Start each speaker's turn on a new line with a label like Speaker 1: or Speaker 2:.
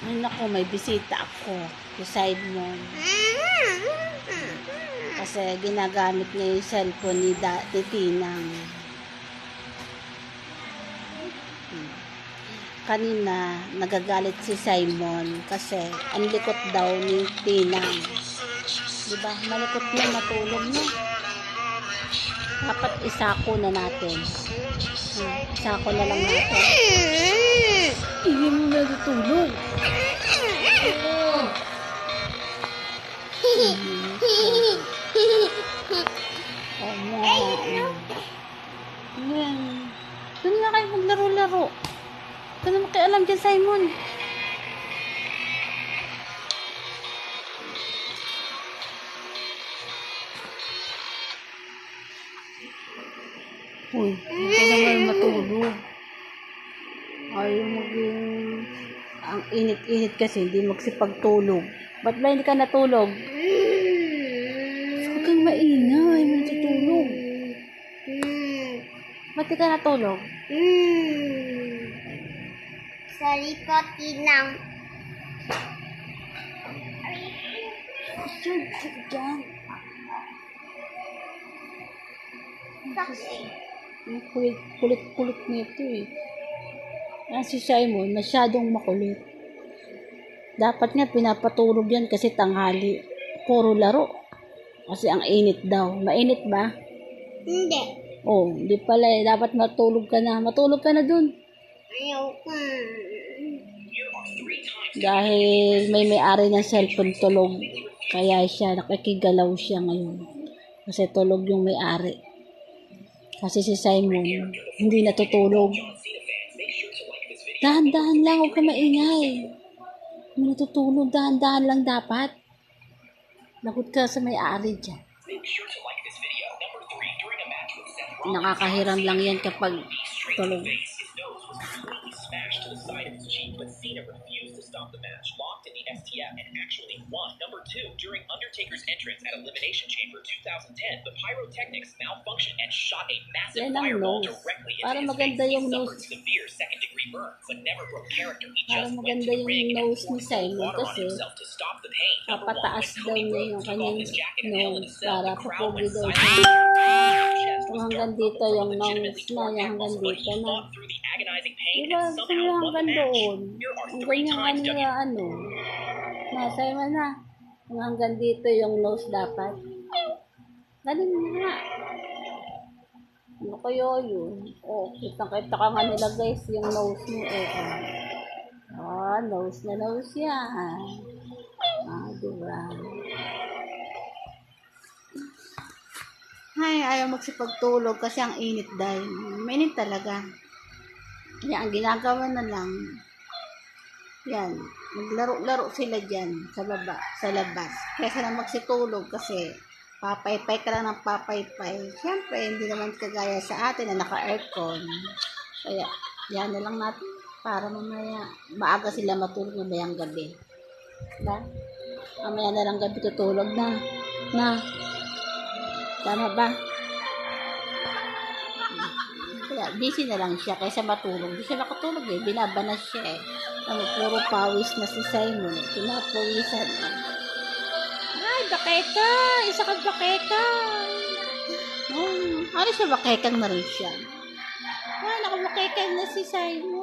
Speaker 1: Ay naku, may bisita ako. Decide mo. Kasi ginagamit niya yung cellphone ni Tinang. Kanina, nagagalit si Simon kasi ang likot daw ni Tinang. Diba? Malikot na, matulog na. Dapat isako na natin. Isako na lang natin. Hindi mo na natulog. Oh, mga. Yan. Doon nga kayo maglaro-laro. Ito na makialam dyan, Simon. Uy, hindi naman matulog. Ayaw maging... Ang init-init kasi, hindi magsipagtulog. Ba't ba hindi ka natulog? Huwag kang maingay, matutulog. Ba't hindi ka natulog?
Speaker 2: Sa likod, Tinang.
Speaker 1: Diyan.
Speaker 2: Saksi.
Speaker 1: Ang kulit nito eh. Si Simon, masyadong makulit. Dapat nga pinapatulog yan kasi tanghali. Puro laro. Kasi ang init daw. Mainit ba?
Speaker 2: Hindi.
Speaker 1: Oh, hindi pala eh. Dapat matulog ka na. Matulog ka na dun.
Speaker 2: Ayaw ko.
Speaker 1: Dahil may-ari ng cellphone tulog. Kaya siya, nakikigalaw siya ngayon. Kasi tulog yung may-ari. Kasi si Simon, hindi natutulog. Dahan-dahan lang, huwag ka maingay. Hindi natutulog, dahan-dahan lang dapat. Lagot ka sa may-ari dyan. Nakakahiram lang yan kapag tulog.
Speaker 3: To the side of his cheek, but Cena refused to stop the match, locked in the STF, and actually won. Number 2, during Undertaker's entrance at Elimination Chamber 2010, the pyrotechnics malfunctioned and shot a massive fireball directly into
Speaker 1: Para
Speaker 3: his
Speaker 1: maganda
Speaker 3: face. He
Speaker 1: yung
Speaker 3: suffered
Speaker 1: nose.
Speaker 3: severe second-degree burns, but never broke character. He
Speaker 1: Para
Speaker 3: just went
Speaker 1: maganda
Speaker 3: to the
Speaker 1: yung
Speaker 3: ring and
Speaker 1: nose ni
Speaker 3: poured
Speaker 1: Simon
Speaker 3: water on
Speaker 1: kasi
Speaker 3: himself to stop the pain. Number 1,
Speaker 1: papataas
Speaker 3: when
Speaker 1: daw
Speaker 3: Cody
Speaker 1: niya
Speaker 3: Rhodes
Speaker 1: yung
Speaker 3: took off
Speaker 1: kanyang
Speaker 3: his jacket and Hell in a
Speaker 1: nose
Speaker 3: Cell,
Speaker 1: para
Speaker 3: the crowd
Speaker 1: papogi
Speaker 3: went
Speaker 1: daw
Speaker 3: silent.
Speaker 1: siya.
Speaker 3: His chest was
Speaker 1: Kung hanggang
Speaker 3: dark
Speaker 1: dito
Speaker 3: purple
Speaker 1: yung
Speaker 3: from a
Speaker 1: nose
Speaker 3: legitimately
Speaker 1: na
Speaker 3: torn
Speaker 1: niya,
Speaker 3: apples,
Speaker 1: hanggang
Speaker 3: but
Speaker 1: dito
Speaker 3: he
Speaker 1: na.
Speaker 3: fought through the agonizing pain
Speaker 1: Diba,
Speaker 3: and
Speaker 1: gusto
Speaker 3: somehow
Speaker 1: niya
Speaker 3: won the
Speaker 1: hanggang
Speaker 3: match.
Speaker 1: doon.
Speaker 3: Here are
Speaker 1: Ang
Speaker 3: 3
Speaker 1: ganyan
Speaker 3: times
Speaker 1: kanila, nasa iba na. Kung hanggang dito yung nose dapat. Galing mo nga. Ano kayo yun? Oh, kitang-kita ka nga nila guys, yung nose mo eh. Oh, nose na nose yan. Diba? Ay, ayaw magsipagtulog kasi ang init dahil. Mainit talaga. Kaya ang ginagawa na lang, yan, maglaro-laro sila dyan sa baba, sa labas. Kesa na magsitulog kasi papaypay ka lang ng papaypay. Siyempre, hindi naman kagaya sa atin na naka-aircon. Kaya, yan na lang natin para mamaya maaga sila matulog mamayang gabi. Diba? Mamaya na lang gabi tutulog na. Tama ba? Kaya busy na lang siya kaysa matulog. Hindi siya makatulog eh. Binabanas siya eh. Puro pawis na si Simon. Pinapawisan. Ay, bakeka! Isa kang bakeka! Ano siya, bakekang na rin siya. Ay, nakabakekang na si Simon.